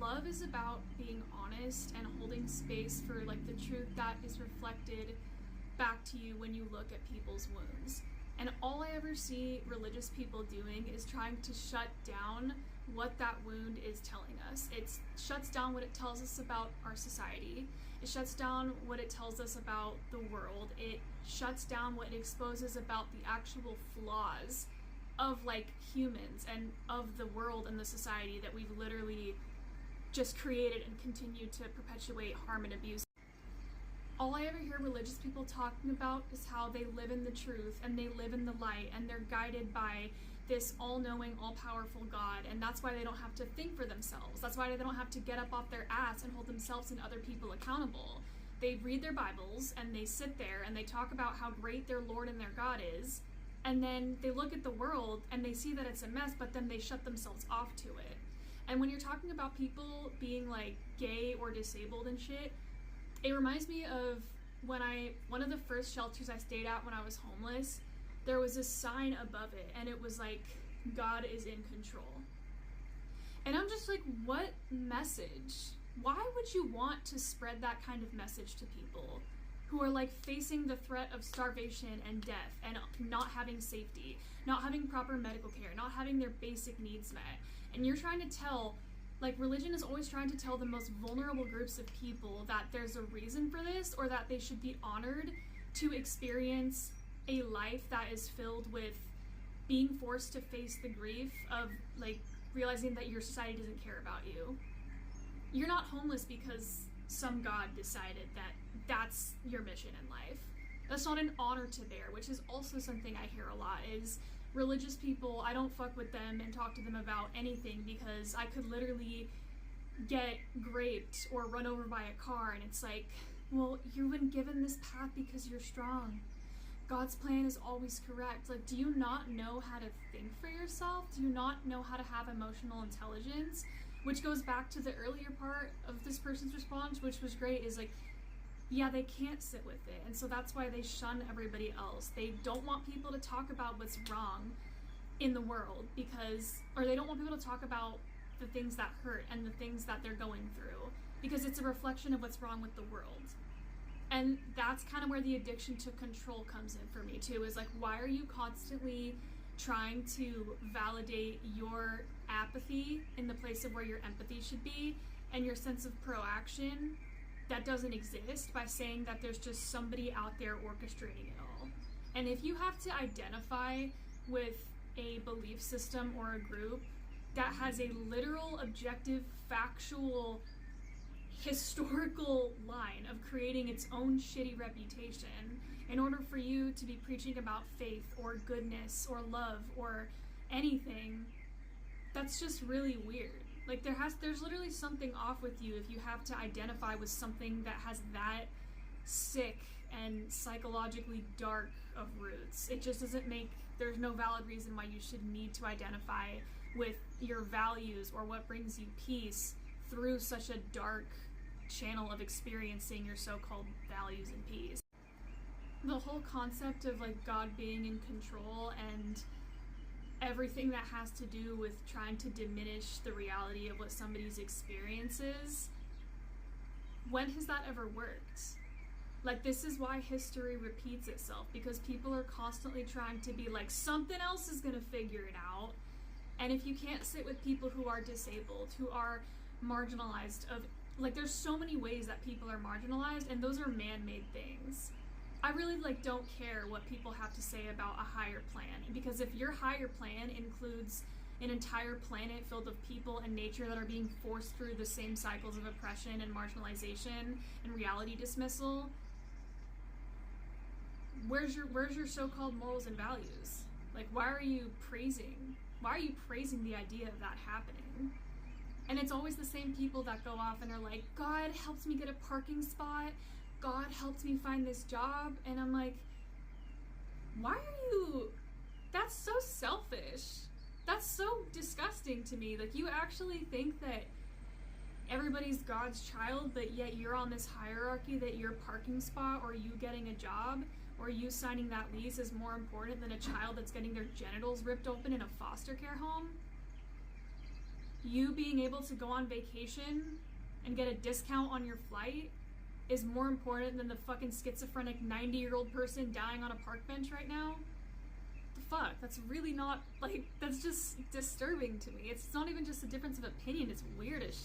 love is about being honest and holding space for like the truth that is reflected back to you when you look at people's wounds. And all I ever see religious people doing is trying to shut down what that wound is telling us. It shuts down what it tells us about our society. It shuts down what it tells us about the world. It shuts down what it exposes about the actual flaws of like humans and of the world and the society that we've literally just created and continue to perpetuate harm and abuse. All I ever hear religious people talking about is how they live in the truth and they live in the light and they're guided by this all-knowing, all-powerful God, and that's why they don't have to think for themselves. That's why they don't have to get up off their ass and hold themselves and other people accountable. They read their Bibles and they sit there and they talk about how great their Lord and their God is, and then they look at the world and they see that it's a mess, but then they shut themselves off to it. And when you're talking about people being like gay or disabled and shit, it reminds me of one of the first shelters I stayed at when I was homeless, there was a sign above it and it was like, God is in control. And I'm just like, what message? Why would you want to spread that kind of message to people who are like facing the threat of starvation and death and not having safety, not having proper medical care, not having their basic needs met? And you're trying to tell, like, religion is always trying to tell the most vulnerable groups of people that there's a reason for this, or that they should be honored to experience a life that is filled with being forced to face the grief of like realizing that your society doesn't care about you. You're not homeless because some God decided that that's your mission in life. That's not an honor to bear, which is also something I hear a lot, is religious people, I don't fuck with them and talk to them about anything because I could literally get raped or run over by a car, and it's like, well, you've been given this path because you're strong. God's plan is always correct. Like, do you not know how to think for yourself? Do you not know how to have emotional intelligence? Which goes back to the earlier part of this person's response, which was great, is like, yeah, they can't sit with it. And so that's why they shun everybody else. They don't want people to talk about what's wrong in the world or they don't want people to talk about the things that hurt and the things that they're going through because it's a reflection of what's wrong with the world. And that's kind of where the addiction to control comes in for me too, is like, why are you constantly trying to validate your apathy in the place of where your empathy should be and your sense of proaction that doesn't exist by saying that there's just somebody out there orchestrating it all? And if you have to identify with a belief system or a group that has a literal, objective, factual, historical line of creating its own shitty reputation in order for you to be preaching about faith or goodness or love or anything, that's just really weird. Like, there's literally something off with you if you have to identify with something that has that sick and psychologically dark of roots. It just doesn't there's no valid reason why you should need to identify with your values or what brings you peace through such a dark channel of experiencing your so-called values and peace. The whole concept of like God being in control and everything that has to do with trying to diminish the reality of what somebody's experience is, when has that ever worked? Like, this is why history repeats itself, because people are constantly trying to be like, something else is gonna figure it out. And if you can't sit with people who are disabled, who are marginalized, there's so many ways that people are marginalized, and those are man-made things. I really don't care what people have to say about a higher plan, because if your higher plan includes an entire planet filled with people and nature that are being forced through the same cycles of oppression and marginalization and reality dismissal, where's your so-called morals and values? Like, why are you praising the idea of that happening? And it's always the same people that go off and are like, God helped me get a parking spot, God helped me find this job, and I'm like, why are you, that's so selfish. That's so disgusting to me. Like, you actually think that everybody's God's child, but yet you're on this hierarchy that your parking spot or you getting a job or you signing that lease is more important than a child that's getting their genitals ripped open in a foster care home? you being able to go on vacation and get a discount on your flight is more important than the fucking schizophrenic 90-year-old person dying on a park bench right now? The fuck? That's really not, like, that's just disturbing to me. It's not even just a difference of opinion, it's weird as shit.